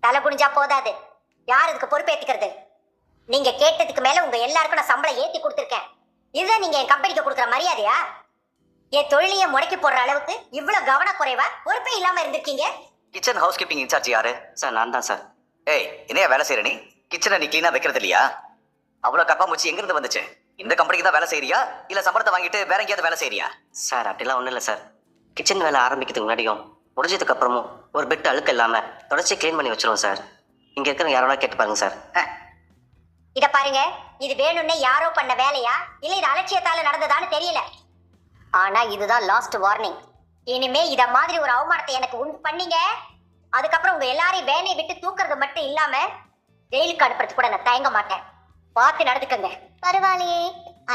தலை குனிஞ்சா போதாது, யார் இதுக்கு பொறுப்பேத்துக்கிறது? நீங்க கேட்டதுக்கு மேல உங்க எல்லாருக்கும் நான் சம்பளம் ஏத்தி கொடுத்துருக்கேன். இதுதான் நீங்க என் கம்பெனிக்கு கொடுக்குற மரியாதையா? என் தொழிலையே முடக்கி போடுற அளவுக்கு இவ்வளவு கவனக்குறைவா பொறுப்பே இல்லாம இருந்திருக்கீங்க. கிச்சன் ஹவுஸ் கீப்பிங் இன்சார்ஜ் யாரு? சார் நான் தான் சார். ஏய், என்னையா வேலை செய்யற நீ? கிச்சனை நீ கிளீனா வைக்கிறது இல்லையா? அவ்வளவு கப்பாமூச்சி எங்க இருந்து வந்துச்சு? இந்த கம்பெனிக்கு தான் வேலை செய்யறியா இல்ல சம்பளத்தை வாங்கிட்டு வேற எங்கேயாவது வேலை செய்யறியா? சார் அப்படிலாம் ஒன்றும் இல்லை சார். கிச்சன் வேலை ஆரம்பிக்கிறதுக்கு முன்னாடியும் முடிஞ்சதுக்கு அப்புறமும் ஒரு பெட் அழுக்க இல்லாமல் தொடச்சி க்ளீன் பண்ணி வச்சிருவோம் சார். இங்கே இருக்கிற யாரோட கேட்டு பாருங்க சார். இத பாருங்க, இது வேணும்னே யாரோ பண்ண வேலையா இல்ல இது அலட்சியத்தால நடந்ததான்னு தெரியல. ஆனா இதுதான் லாஸ்ட் வார்னிங். இனிமே இத மாதிரி ஒரு அவமானத்தை எனக்கு உண்டு பண்ணீங்க, அதுக்கப்புறம் உங்க எல்லாரையும் வேலையை விட்டு தூக்குறது மட்டும் இல்லாம ஜெயிலுக்கு அனுப்புறது கூட நான் தயங்க மாட்டேன். பார்த்து நடந்துக்கங்க. பரவாயில்லையே,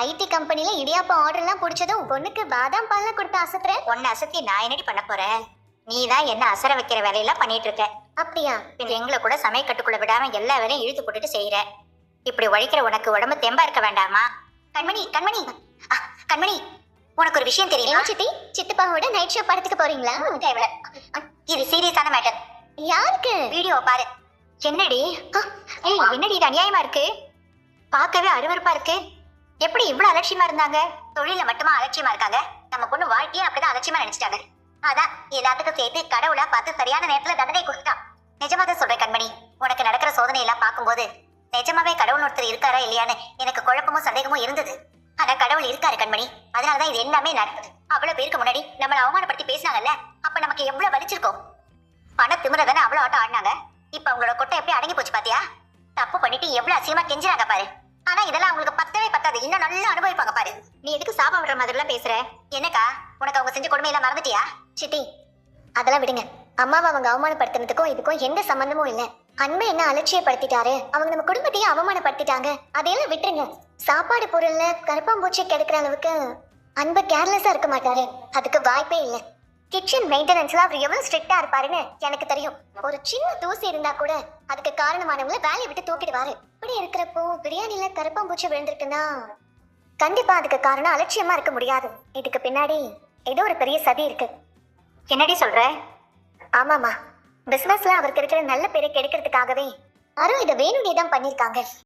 ஐடி கம்பெனில இடியாப்பம் ஆர்டர் எல்லாம் பிடிச்சதும் பொண்ணுக்கு பாதாம் பால்லாம் கொடுத்து அசத்துறேன். ஒன்னு அசத்தி நான் என்னடி பண்ண போறேன்? நீ தான் என்ன அசர வைக்கிற வேலையெல்லாம் பண்ணிட்டு இருக்க. அப்படியா? எங்களை கூட சமயக்கட்டுக்குள்ள விடாம எல்லா வேலையும் இழுத்து போட்டுட்டு செய்யற. இப்படி உழைக்கிற உனக்கு உடம்பு தெம்பா இருக்க வேண்டாமா? கண்மணி கண்மணி கண்மணி, உனக்கு ஒரு விஷயம் தெரியுமா? சித்தி, சித்தப்பாவோட நைட் ஷோ படத்துக்கு போறீங்களா? இது சீரியஸான மேட்டர். யாருக்கு? வீடியோ பாரு. என்னடி என்னடி இது அநியாயமா இருக்கு? பார்க்கவே அருவருப்பா இருக்கு. எப்படி இவ்வளவு அலட்சியமா இருந்தாங்க? தொழில மட்டுமா அலட்சியமா இருக்காங்க? நம்ம பொண்ணு வாழ்க்கையே அப்படிதான் அலட்சியமா நினைச்சிட்டாங்க. அதான் எல்லாத்துக்கும் சேர்த்து கடவுளா பார்த்து சரியான நேரத்துல தண்டனை கொடுத்தான். நிஜமா தான் சொல்றேன் கண்மணி, உனக்கு நடக்கிற சோதனை எல்லாம் பார்க்கும்போது நிஜமாவே கடவுள் ஒருத்தர் இருக்காரா இல்லையான்னு எனக்கு குழப்பமும் சந்தேகமும் இருந்தது. ஆனா கடவுள் இருக்காரு கண்மணி, அதனாலதான் இது எல்லாமே நடக்குது. அவ்வளவு பேருக்கு முன்னாடி நம்மளை அவமானப்படுத்தி பேசினாங்கல்ல, அப்ப நமக்கு எவ்வளவு வலிச்சிருக்கோம். பண திமுறதானே அவ்வளவு ஆட்டம் ஆடினாங்க. இப்ப அவங்களோட கொட்டை எப்படி அடங்கி போச்சு பாத்தியா? தப்பு பண்ணிட்டு எவ்வளவு அசியமா கெஞ்சுறாங்க பாரு. ஆனா இதெல்லாம் அவங்களுக்கு பத்தவே பத்தாது, இன்னும் நல்லா அனுபவிப்பாங்க பாரு. நீ எதுக்கு சாபம் விடுற மாதிரி எல்லாம் பேசுற? என்னக்கா, உனக்கு அவங்க செஞ்ச கொடுமையெல்லாம் மறந்துட்டியா? சித்தி, அதெல்லாம் விடுங்க. அம்மாவை அவங்க அவமானப்படுத்தினதுக்கும் இதுக்கும் எந்த சம்பந்தமும் இல்லை. அன்பை என்ன அலட்சியப்படுத்திட்டாரு, அவங்க நம்ம குடும்பத்தையே அவமானப்படுத்திட்டாங்க. அதையெல்லாம் விட்டுருங்க. சாப்பாடு பொருள்ல கருப்பாம்பூச்சி கிடைக்கிற அளவுக்கு அன்பை கேர்லெஸ்ஸா இருக்க மாட்டாரு, அதுக்கு வாய்ப்பே இல்லை. கிச்சன் மெயின்டெனன்ஸ்ல அவர் எவ்வளவு ஸ்ட்ரிக்டா இருப்பாருன்னு எனக்கு தெரியும். ஒரு சின்ன தூசி இருந்தா கூட அதுக்கு காரணமானவங்கள வேலையை விட்டு தூக்கிடுவாரு. இப்படி இருக்கிறப்போ பிரியாணில கருப்பாம்பூச்சி விழுந்திருக்குன்னா கண்டிப்பா அதுக்கு காரணம் அலட்சியமா இருக்க முடியாது. இதுக்கு பின்னாடி ஏதோ ஒரு பெரிய சதி இருக்கு. என்னடி சொல்ற? ஆமாமா, பிசினஸ்ல அவருக்கு இருக்கிற நல்ல பேரை கெடுக்கிறதுக்காகவே யாரும் இதை வேணும்னே தான் பண்ணிருக்காங்க.